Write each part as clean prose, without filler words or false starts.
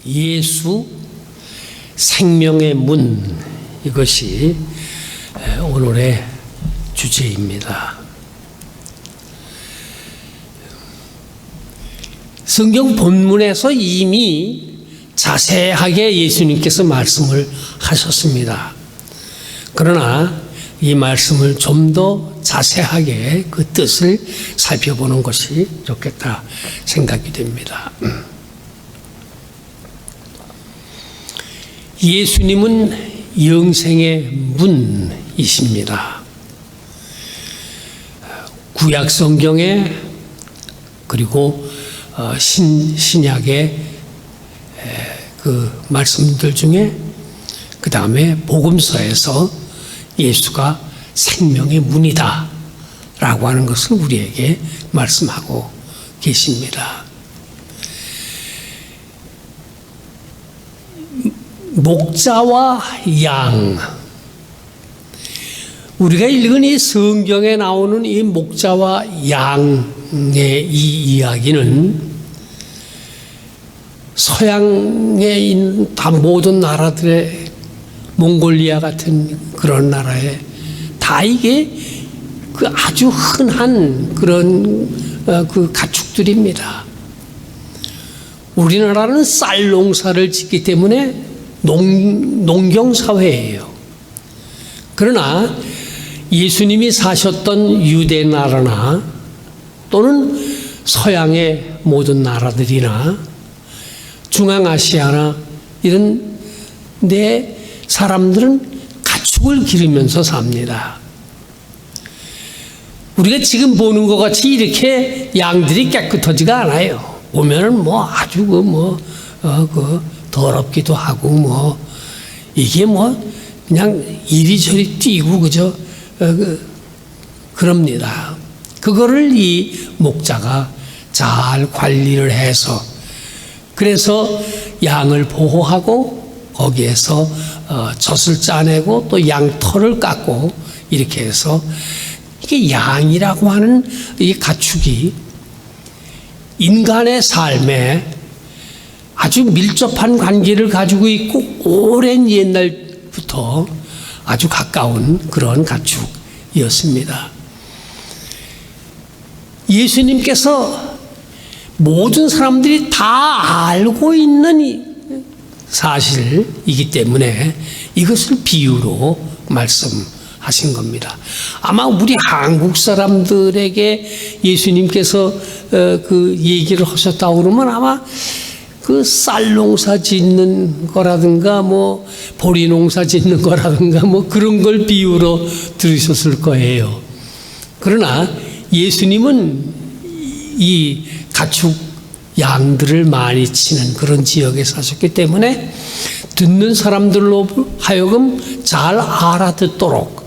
예수 생명의 문, 이것이 오늘의 주제입니다. 성경 본문에서 이미 자세하게 예수님께서 말씀을 하셨습니다. 그러나 이 말씀을 좀 더 자세하게 그 뜻을 살펴보는 것이 좋겠다 생각이 됩니다. 예수님은 영생의 문이십니다. 구약 성경에 그리고 신약의 그 말씀들 중에 그 다음에 복음서에서 예수가 생명의 문이다 라고 하는 것을 우리에게 말씀하고 계십니다. 목자와 양, 우리가 읽은 이 성경에 나오는 이 목자와 양의 이 이야기는 서양에 있는 다 모든 나라들의 몽골리아 같은 그런 나라에 다 이게 그 아주 흔한 그런 그 가축들입니다. 우리나라는 쌀 농사를 짓기 때문에 농경 사회예요. 그러나 예수님이 사셨던 유대 나라나 또는 서양의 모든 나라들이나 중앙아시아나 이런 데 사람들은 가축을 기르면서 삽니다. 우리가 지금 보는 것 같이 이렇게 양들이 깨끗하지가 않아요. 보면은 뭐 아주 그 더럽기도 하고 이게 그냥 이리저리 뛰고 그저 그럽니다. 그거를 이 목자가 잘 관리를 해서 그래서 양을 보호하고 거기에서 젖을 짜내고 또 양털을 깎고 이렇게 해서 이게 양이라고 하는 이 가축이 인간의 삶에 아주 밀접한 관계를 가지고 있고 오랜 옛날부터 아주 가까운 그런 가축이었습니다. 예수님께서 모든 사람들이 다 알고 있는 사실이기 때문에 이것을 비유로 말씀하신 겁니다. 아마 우리 한국 사람들에게 예수님께서 그 얘기를 하셨다고 그러면 아마 그 쌀 농사 짓는 거라든가 보리 농사 짓는 거라든가 그런 걸 비유로 들으셨을 거예요. 그러나 예수님은 이 가축 양들을 많이 치는 그런 지역에 사셨기 때문에 듣는 사람들로 하여금 잘 알아듣도록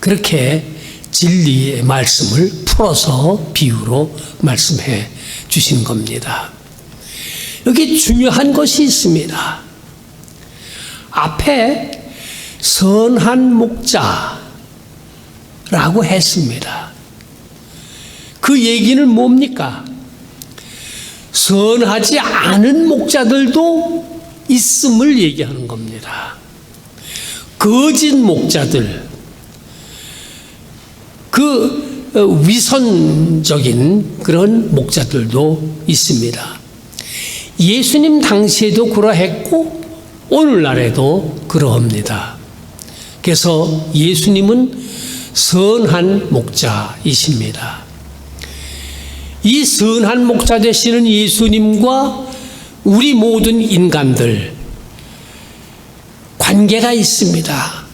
그렇게 진리의 말씀을 풀어서 비유로 말씀해 주신 겁니다. 여기 중요한 것이 있습니다. 앞에 선한 목자라고 했습니다. 그 얘기는 뭡니까? 선하지 않은 목자들도 있음을 얘기하는 겁니다. 거짓 목자들, 그 위선적인 그런 목자들도 있습니다. 예수님 당시에도 그러했고 오늘날에도 그러합니다. 그래서 예수님은 선한 목자이십니다. 이 선한 목자 되시는 예수님과 우리 모든 인간들 관계가 있습니다.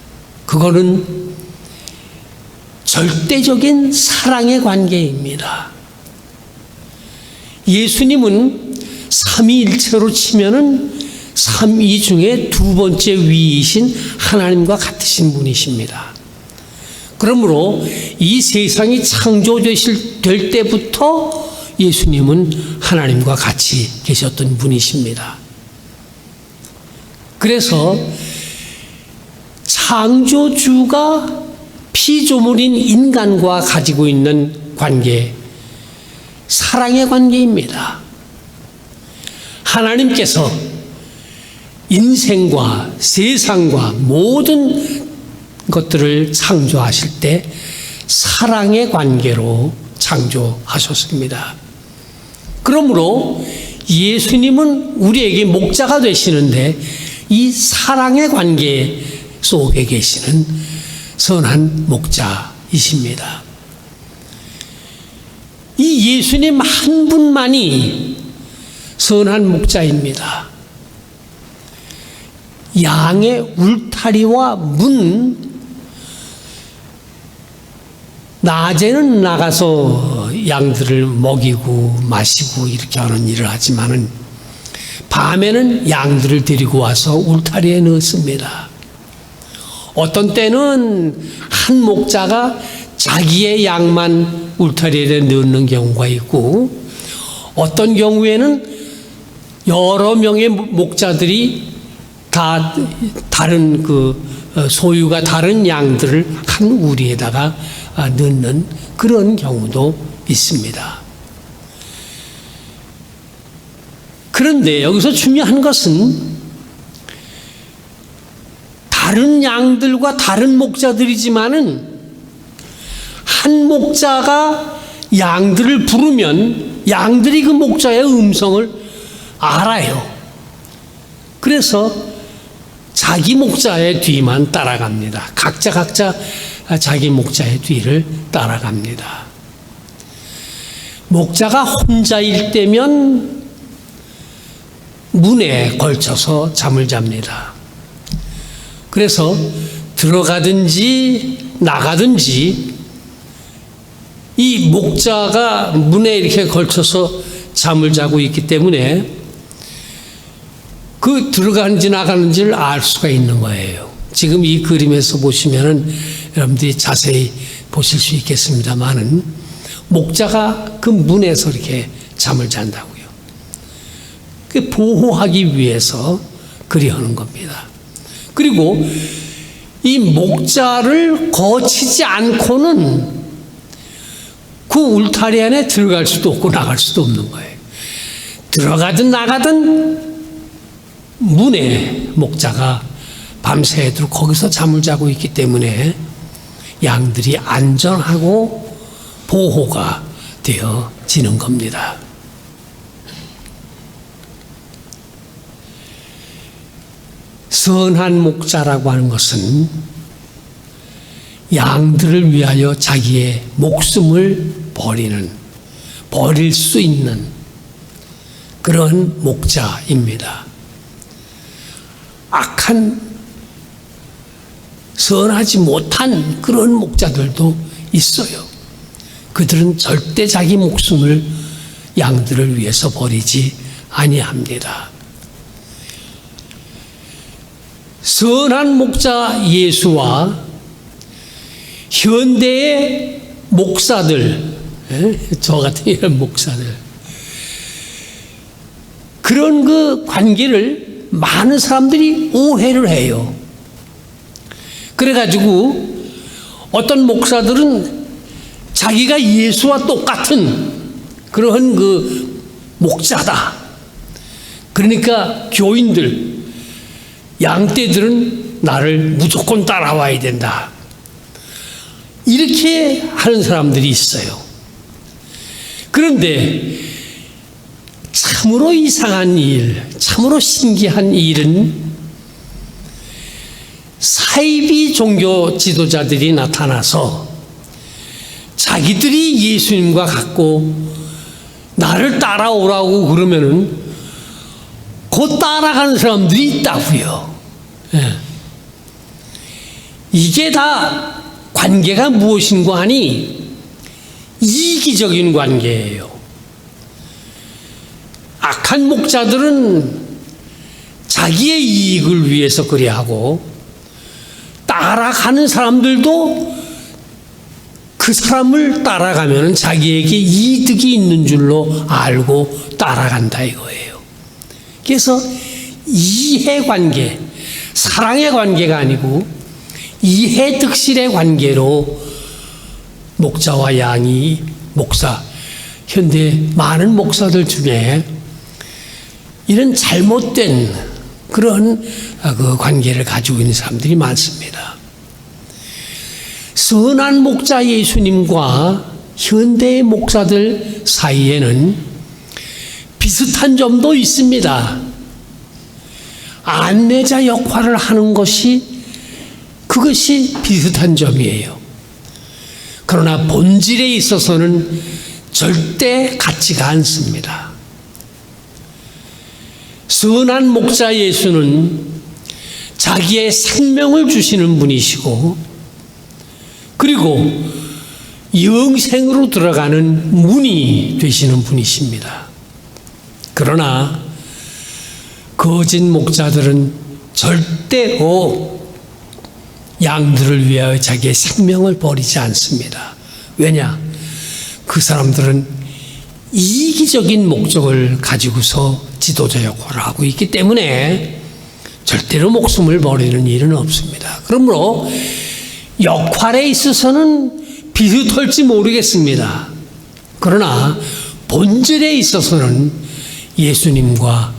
그거는 절대적인 사랑의 관계입니다. 예수님은 삼위일체로 치면은 삼위 중에 두 번째 위이신 하나님과 같으신 분이십니다. 그러므로 이 세상이 창조될 때부터 예수님은 하나님과 같이 계셨던 분이십니다. 그래서 창조주가 피조물인 인간과 가지고 있는 관계, 사랑의 관계입니다. 하나님께서 인생과 세상과 모든 것들을 창조하실 때 사랑의 관계로 창조하셨습니다. 그러므로 예수님은 우리에게 목자가 되시는데 이 사랑의 관계 속에 계시는 선한 목자이십니다. 이 예수님 한 분만이 선한 목자입니다. 양의 울타리와 문, 낮에는 나가서 양들을 먹이고 마시고 이렇게 하는 일을 하지만은 밤에는 양들을 데리고 와서 울타리에 넣습니다. 어떤 때는 한 목자가 자기의 양만 울타리에 넣는 경우가 있고, 어떤 경우에는 여러 명의 목자들이 다 다른 소유가 다른 양들을 한 우리에다가 넣는 그런 경우도 있습니다. 그런데 여기서 중요한 것은 다른 양들과 다른 목자들이지만은 한 목자가 양들을 부르면 양들이 그 목자의 음성을 알아요. 그래서 자기 목자의 뒤만 따라갑니다. 각자 자기 목자의 뒤를 따라갑니다. 목자가 혼자일 때면 문에 걸쳐서 잠을 잡니다. 그래서 들어가든지 나가든지 이 목자가 문에 이렇게 걸쳐서 잠을 자고 있기 때문에 그 들어가는지 나가는지를 알 수가 있는 거예요. 지금 이 그림에서 보시면은 여러분들이 자세히 보실 수 있겠습니다만은 목자가 그 문에서 이렇게 잠을 잔다고요. 그 보호하기 위해서 그리하는 겁니다. 그리고 이 목자를 거치지 않고는 그 울타리 안에 들어갈 수도 없고 나갈 수도 없는 거예요. 들어가든 나가든 문에 목자가 밤새도록 거기서 잠을 자고 있기 때문에 양들이 안전하고 보호가 되어지는 겁니다. 선한 목자라고 하는 것은 양들을 위하여 자기의 목숨을 버릴 수 있는 그런 목자입니다. 악한 선하지 못한 그런 목자들도 있어요. 그들은 절대 자기 목숨을 양들을 위해서 버리지 아니합니다. 선한 목자 예수와 현대의 목사들, 저 같은 이런 목사들, 그런 그 관계를 많은 사람들이 오해를 해요. 그래가지고 어떤 목사들은 자기가 예수와 똑같은 그런 그 목자다. 그러니까 교인들, 양떼들은 나를 무조건 따라와야 된다. 이렇게 하는 사람들이 있어요. 그런데 참으로 이상한 일, 참으로 신기한 일은 사이비 종교 지도자들이 나타나서 자기들이 예수님과 같고 나를 따라오라고 그러면은 곧 따라가는 사람들이 있다고요. 이게 다 관계가 무엇인가 하니 이기적인 관계예요. 악한 목자들은 자기의 이익을 위해서 그래 하고 따라가는 사람들도 그 사람을 따라가면 자기에게 이득이 있는 줄로 알고 따라간다 이거예요. 그래서 이해관계, 사랑의 관계가 아니고 이해득실의 관계로 목자와 양이 현대 많은 목사들 중에 이런 잘못된 그런 그 관계를 가지고 있는 사람들이 많습니다. 선한 목자 예수님과 현대의 목사들 사이에는 비슷한 점도 있습니다. 안내자 역할을 하는 그것이 비슷한 점이에요. 그러나 본질에 있어서는 절대 같지가 않습니다. 선한 목자 예수는 자기의 생명을 주시는 분이시고, 그리고 영생으로 들어가는 문이 되시는 분이십니다. 그러나 거짓 목자들은 절대로 양들을 위하여 자기의 생명을 버리지 않습니다. 왜냐? 그 사람들은 이기적인 목적을 가지고서 지도자 역할을 하고 있기 때문에 절대로 목숨을 버리는 일은 없습니다. 그러므로 역할에 있어서는 비슷할지 모르겠습니다. 그러나 본질에 있어서는 예수님과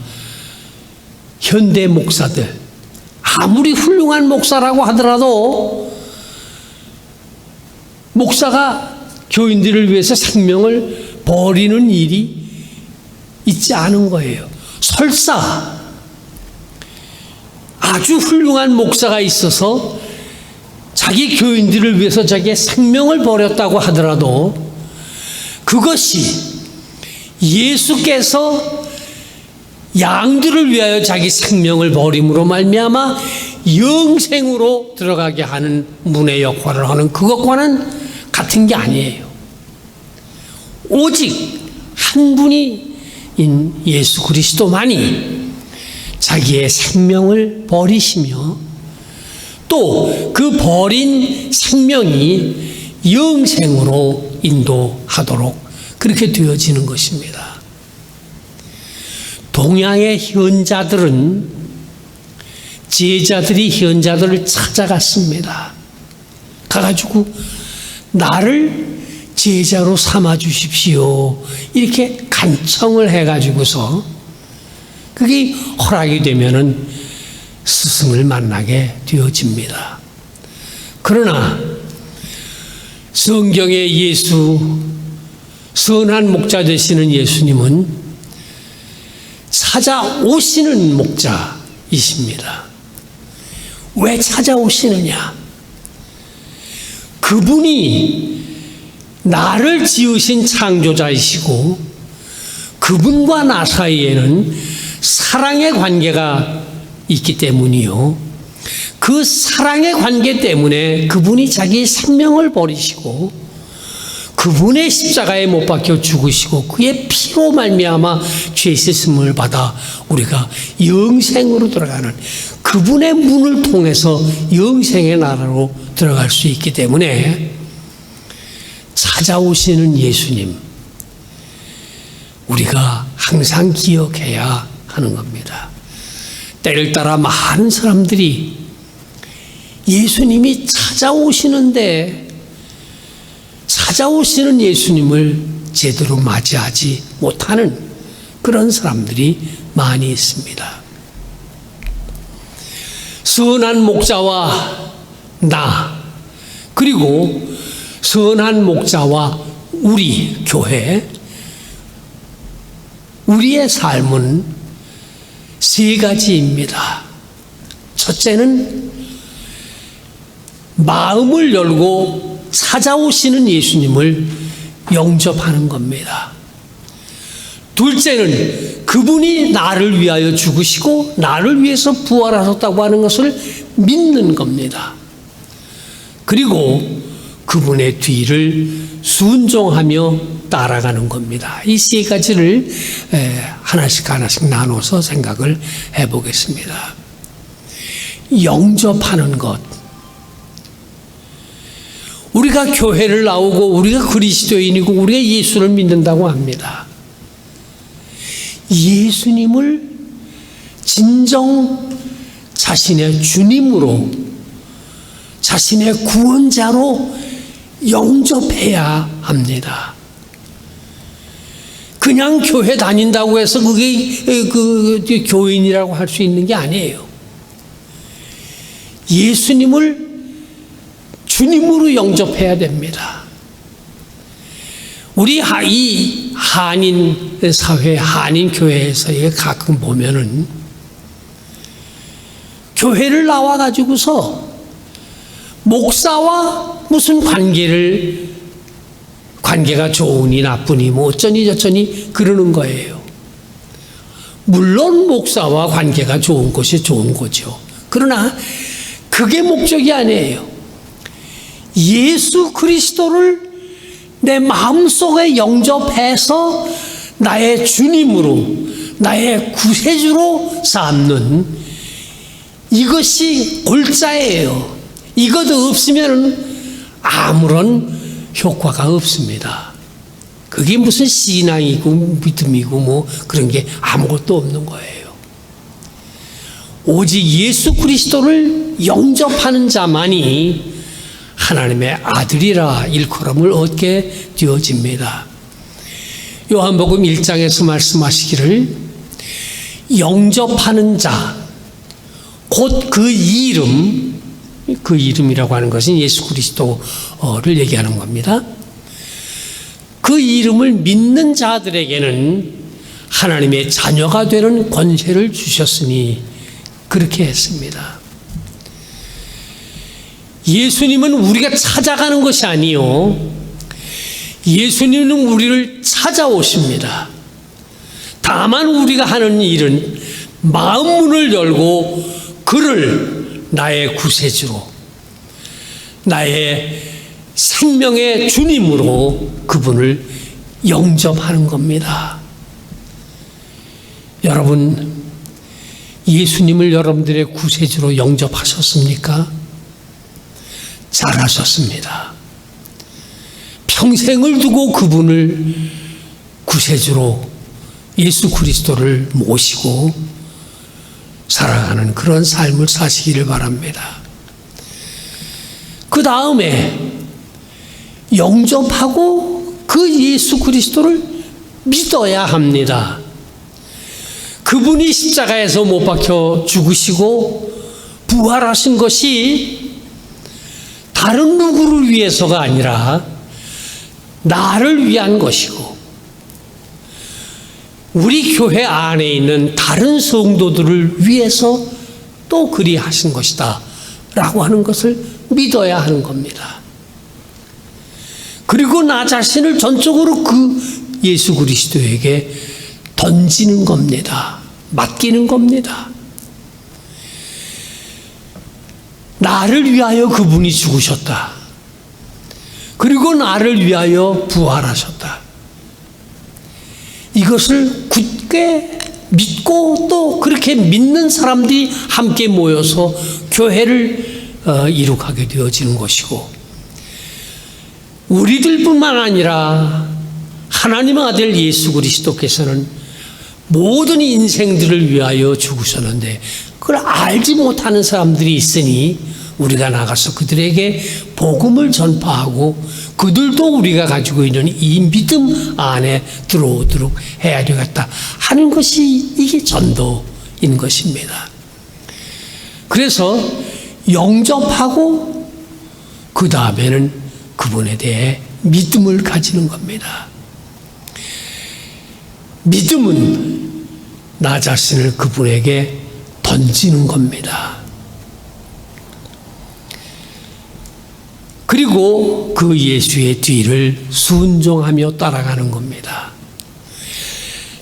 현대 목사들, 아무리 훌륭한 목사라고 하더라도 목사가 교인들을 위해서 생명을 버리는 일이 있지 않은 거예요. 설사 아주 훌륭한 목사가 있어서 자기 교인들을 위해서 자기의 생명을 버렸다고 하더라도 그것이 예수께서 양들을 위하여 자기 생명을 버림으로 말미암아 영생으로 들어가게 하는 문의 역할을 하는 그것과는 같은 게 아니에요. 오직 한 분인 예수 그리스도만이 자기의 생명을 버리시며 또 그 버린 생명이 영생으로 인도하도록 그렇게 되어지는 것입니다. 동양의 현자들은 제자들이 현자들을 찾아갔습니다. 가가지고 나를 제자로 삼아 주십시오. 이렇게 간청을 해가지고서 그게 허락이 되면은 스승을 만나게 되어집니다. 그러나 성경의 예수, 선한 목자 되시는 예수님은 찾아오시는 목자이십니다. 왜 찾아오시느냐? 그분이 나를 지으신 창조자이시고 그분과 나 사이에는 사랑의 관계가 있기 때문이요. 그 사랑의 관계 때문에 그분이 자기 생명을 버리시고 그분의 십자가에 못 박혀 죽으시고 그의 피로 말미암아 죄 씻음을 받아 우리가 영생으로 들어가는 그분의 문을 통해서 영생의 나라로 들어갈 수 있기 때문에 찾아오시는 예수님 우리가 항상 기억해야 하는 겁니다. 때를 따라 많은 사람들이 예수님이 찾아오시는데 찾아오시는 예수님을 제대로 맞이하지 못하는 그런 사람들이 많이 있습니다. 선한 목자와 나 그리고 선한 목자와 우리 교회 우리의 삶은 세 가지입니다. 첫째는 마음을 열고 찾아오시는 예수님을 영접하는 겁니다. 둘째는 그분이 나를 위하여 죽으시고 나를 위해서 부활하셨다고 하는 것을 믿는 겁니다. 그리고 그분의 뒤를 순종하며 따라가는 겁니다. 이 세 가지를 하나씩 나눠서 생각을 해보겠습니다. 영접하는 것. 우리가 교회를 나오고 우리가 그리스도인이고 우리가 예수를 믿는다고 합니다. 예수님을 진정 자신의 주님으로 자신의 구원자로 영접해야 합니다. 그냥 교회 다닌다고 해서 그게 교인이라고 할 수 있는 게 아니에요. 예수님을 주님으로 영접해야 됩니다. 우리 이 한인 사회, 한인 교회에서 가끔 보면은 교회를 나와가지고서 목사와 무슨 관계가 좋으니 나쁘니 뭐 어쩌니 저쩌니 그러는 거예요. 물론 목사와 관계가 좋은 것이 좋은 거죠. 그러나 그게 목적이 아니에요. 예수 그리스도를 내 마음속에 영접해서 나의 주님으로, 나의 구세주로 삼는 이것이 골자예요. 이것 없으면 아무런 효과가 없습니다. 그게 무슨 신앙이고 믿음이고 뭐 그런 게 아무것도 없는 거예요. 오직 예수 그리스도를 영접하는 자만이 하나님의 아들이라 일컬음을 얻게 되어집니다. 요한복음 1장에서 말씀하시기를 영접하는 자, 곧 그 이름이라고 하는 것은 예수 그리스도를 얘기하는 겁니다. 그 이름을 믿는 자들에게는 하나님의 자녀가 되는 권세를 주셨으니 그렇게 했습니다. 예수님은 우리가 찾아가는 것이 아니요, 예수님은 우리를 찾아오십니다. 다만 우리가 하는 일은 마음 문을 열고 그를 나의 구세주로, 나의 생명의 주님으로 그분을 영접하는 겁니다. 여러분, 예수님을 여러분들의 구세주로 영접하셨습니까? 잘하셨습니다. 평생을 두고 그분을 구세주로 예수 그리스도를 모시고 살아가는 그런 삶을 사시기를 바랍니다. 그 다음에 영접하고 그 예수 그리스도를 믿어야 합니다. 그분이 십자가에서 못 박혀 죽으시고 부활하신 것이 다른 누구를 위해서가 아니라 나를 위한 것이고 우리 교회 안에 있는 다른 성도들을 위해서 또 그리하신 것이다 라고 하는 것을 믿어야 하는 겁니다. 그리고 나 자신을 전적으로 그 예수 그리스도에게 던지는 겁니다. 맡기는 겁니다. 나를 위하여 그분이 죽으셨다. 그리고 나를 위하여 부활하셨다. 이것을 굳게 믿고 또 그렇게 믿는 사람들이 함께 모여서 교회를 이룩하게 되어지는 것이고, 우리들뿐만 아니라 하나님의 아들 예수 그리스도께서는 모든 인생들을 위하여 죽으셨는데 그걸 알지 못하는 사람들이 있으니 우리가 나가서 그들에게 복음을 전파하고 그들도 우리가 가지고 있는 이 믿음 안에 들어오도록 해야 되겠다 하는 것이 이게 전도인 것입니다. 그래서 영접하고 그 다음에는 그분에 대해 믿음을 가지는 겁니다. 믿음은 나 자신을 그분에게 던지는 겁니다. 그리고 그 예수의 뒤를 순종하며 따라가는 겁니다.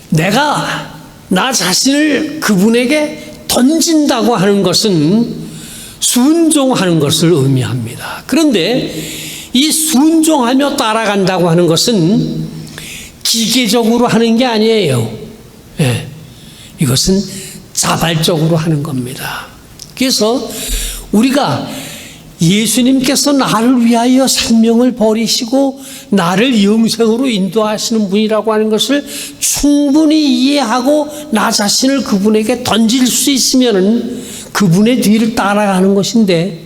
내가 나 자신을 그분에게 던진다고 하는 것은 순종하는 것을 의미합니다. 그런데 이 순종하며 따라간다고 하는 것은 기계적으로 하는 게 아니에요. 예, 이것은 자발적으로 하는 겁니다. 그래서 우리가 예수님께서 나를 위하여 생명을 버리시고 나를 영생으로 인도하시는 분이라고 하는 것을 충분히 이해하고 나 자신을 그분에게 던질 수 있으면 그분의 뒤를 따라가는 것인데,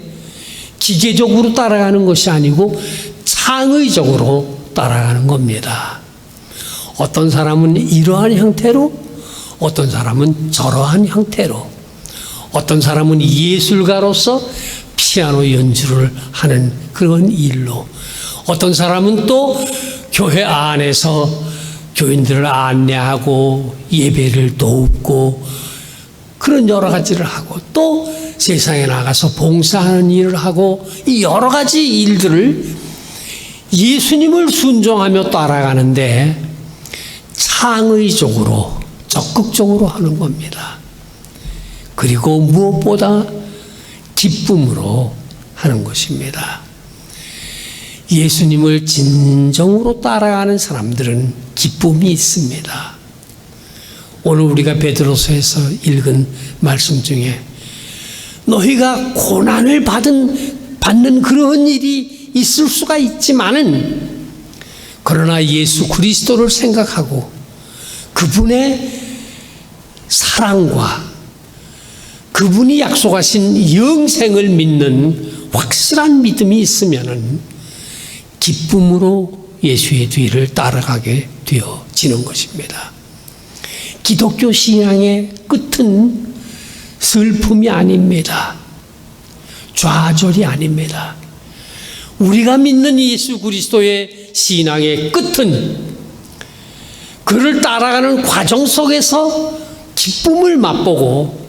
기계적으로 따라가는 것이 아니고 창의적으로 따라가는 겁니다. 어떤 사람은 이러한 형태로, 어떤 사람은 저러한 형태로, 어떤 사람은 예술가로서 피아노 연주를 하는 그런 일로, 어떤 사람은 또 교회 안에서 교인들을 안내하고 예배를 돕고 그런 여러 가지를 하고, 또 세상에 나가서 봉사하는 일을 하고, 이 여러 가지 일들을 예수님을 순종하며 따라가는데 창의적으로 적극적으로 하는 겁니다. 그리고 무엇보다 기쁨으로 하는 것입니다. 예수님을 진정으로 따라가는 사람들은 기쁨이 있습니다. 오늘 우리가 베드로서에서 읽은 말씀 중에 너희가 고난을 받는 그런 일이 있을 수가 있지만은, 그러나 예수 그리스도를 생각하고 그분의 사랑과 그분이 약속하신 영생을 믿는 확실한 믿음이 있으면은 기쁨으로 예수의 뒤를 따라가게 되어지는 것입니다. 기독교 신앙의 끝은 슬픔이 아닙니다. 좌절이 아닙니다. 우리가 믿는 예수 그리스도의 신앙의 끝은 그를 따라가는 과정 속에서 기쁨을 맛보고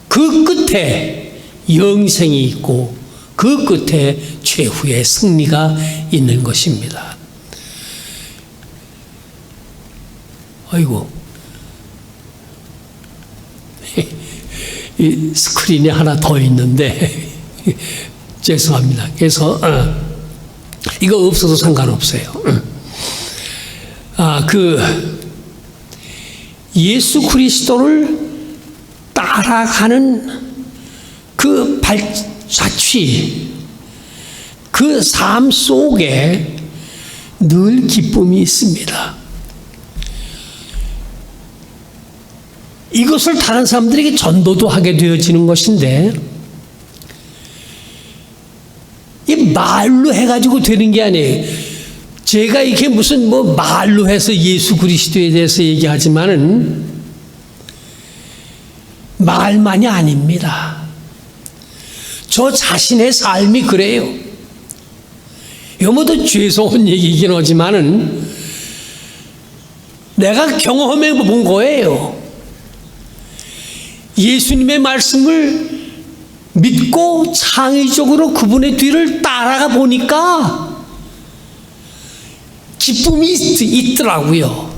그 끝에 영생이 있고 그 끝에 최후의 승리가 있는 것입니다. 아이고, 이 스크린이 하나 더 있는데 죄송합니다. 그래서 이거 없어도 상관없어요. 예수 그리스도를 따라가는 그 발자취, 그 삶 속에 늘 기쁨이 있습니다. 이것을 다른 사람들에게 전도도 하게 되어지는 것인데, 이 말로 해가지고 되는 게 아니에요. 제가 이렇게 무슨 말로 해서 예수 그리스도에 대해서 얘기하지만은 말만이 아닙니다. 저 자신의 삶이 그래요. 이거 더 죄송한 얘기이긴 하지만은 내가 경험해 본 거예요. 예수님의 말씀을 믿고 창의적으로 그분의 뒤를 따라가 보니까 기쁨이 있더라고요.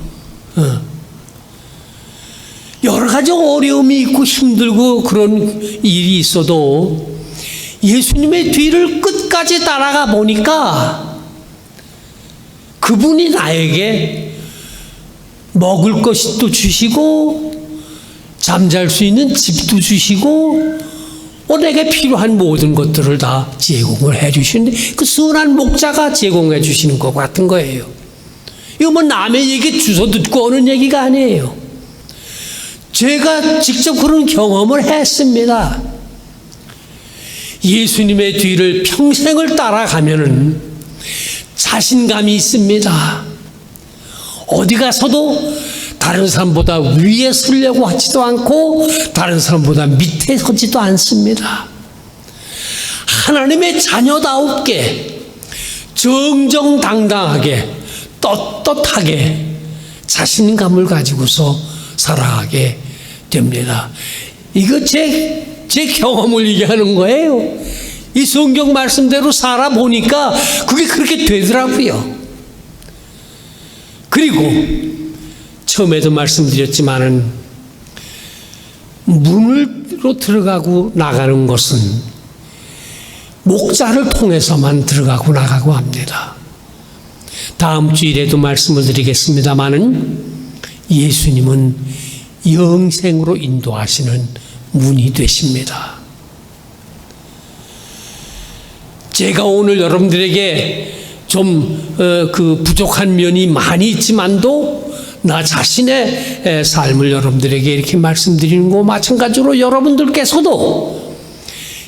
여러 가지 어려움이 있고 힘들고 그런 일이 있어도 예수님의 뒤를 끝까지 따라가 보니까 그분이 나에게 먹을 것도 주시고 잠잘 수 있는 집도 주시고 내게 필요한 모든 것들을 다 제공을 해 주시는데, 그 선한 목자가 제공해 주시는 것 같은 거예요. 이거 남의 얘기 주워 듣고 오는 얘기가 아니에요. 제가 직접 그런 경험을 했습니다. 예수님의 뒤를 평생을 따라가면은 자신감이 있습니다. 어디 가서도 다른 사람보다 위에 서려고 하지도 않고 다른 사람보다 밑에 서지도 않습니다. 하나님의 자녀다웁게 정정당당하게 떳떳하게 자신감을 가지고서 살아가게 됩니다. 이거 제 경험을 얘기하는 거예요. 이 성경 말씀대로 살아보니까 그게 그렇게 되더라고요. 그리고 처음에도 말씀드렸지만은 문으로 들어가고 나가는 것은 목자를 통해서만 들어가고 나가고 합니다. 다음 주일에도 말씀을 드리겠습니다마는 예수님은 영생으로 인도하시는 문이 되십니다. 제가 오늘 여러분들에게 좀 부족한 면이 많이 있지만도 나 자신의 삶을 여러분들에게 이렇게 말씀드리는 거 마찬가지로 여러분들께서도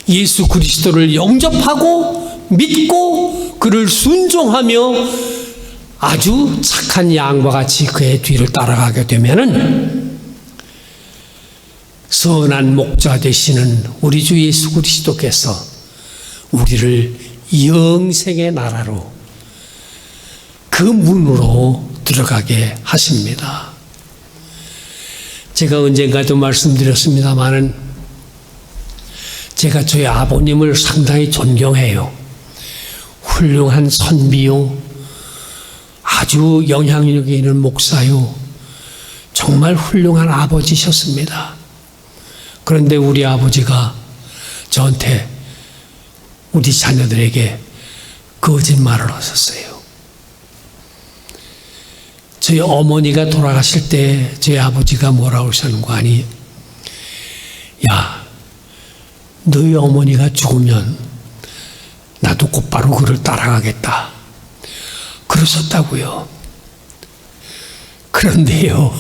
예수 그리스도를 영접하고 믿고 그를 순종하며 아주 착한 양과 같이 그의 뒤를 따라가게 되면은 선한 목자 되시는 우리 주 예수 그리스도께서 우리를 영생의 나라로 그 문으로 들어가게 하십니다. 제가 언젠가도 말씀드렸습니다마는 제가 저희 아버님을 상당히 존경해요. 훌륭한 선비요, 아주 영향력이 있는 목사요, 정말 훌륭한 아버지셨습니다. 그런데 우리 아버지가 저한테, 우리 자녀들에게 거짓말을 하셨어요. 저희 어머니가 돌아가실 때 저희 아버지가 뭐라고 하셨는 거 아니? 야, 너희 어머니가 죽으면 나도 곧바로 그를 따라가겠다. 그러셨다고요. 그런데요,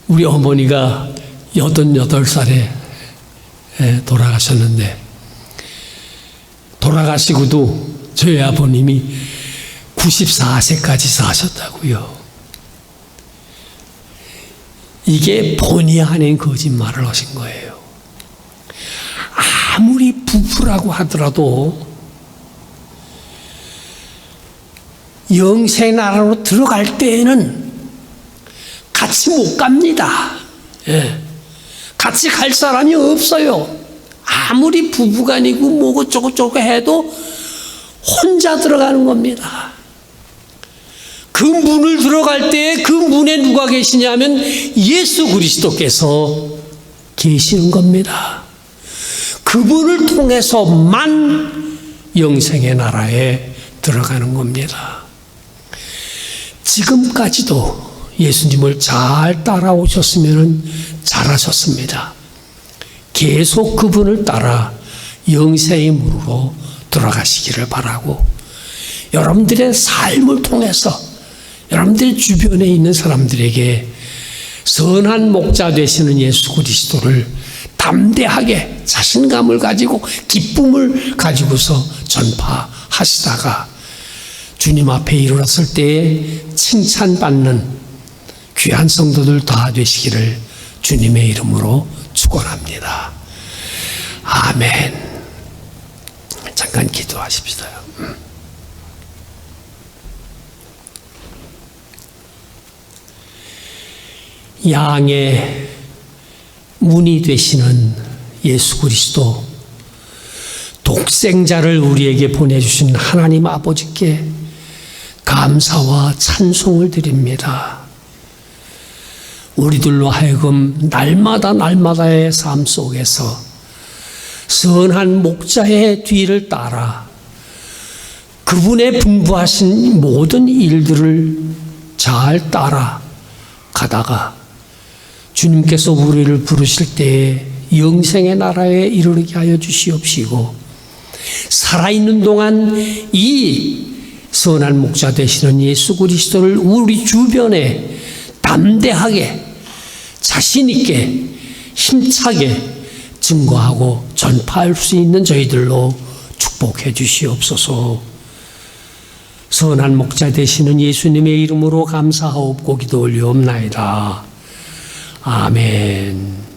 우리 어머니가 88살에 돌아가셨는데, 돌아가시고도 저희 아버님이 94세까지 사셨다고요. 이게 본의 아닌 거짓말을 하신 거예요. 아무리 부부라고 하더라도 영생 나라로 들어갈 때에는 같이 못 갑니다. 예. 같이 갈 사람이 없어요. 아무리 부부간이고 뭐고 저거 해도 혼자 들어가는 겁니다. 그 문을 들어갈 때 그 문에 누가 계시냐면 예수 그리스도께서 계시는 겁니다. 그분을 통해서만 영생의 나라에 들어가는 겁니다. 지금까지도 예수님을 잘 따라오셨으면 잘하셨습니다. 계속 그분을 따라 영생의 문으로 들어가시기를 바라고, 여러분들의 삶을 통해서 여러분들 주변에 있는 사람들에게 선한 목자 되시는 예수 그리스도를 담대하게 자신감을 가지고 기쁨을 가지고서 전파하시다가 주님 앞에 이르렀을 때에 칭찬받는 귀한 성도들 다 되시기를 주님의 이름으로 축원합니다. 아멘. 잠깐 기도하십시다. 양의 문이 되시는 예수 그리스도, 독생자를 우리에게 보내주신 하나님 아버지께 감사와 찬송을 드립니다. 우리들로 하여금 날마다의 삶 속에서 선한 목자의 뒤를 따라 그분의 분부하신 모든 일들을 잘 따라 가다가 주님께서 우리를 부르실 때에 영생의 나라에 이르게 하여 주시옵시고, 살아있는 동안 이 선한 목자 되시는 예수 그리스도를 우리 주변에 담대하게 자신 있게 힘차게 증거하고 전파할 수 있는 저희들로 축복해 주시옵소서. 선한 목자 되시는 예수님의 이름으로 감사하옵고 기도 올리옵나이다. 아멘.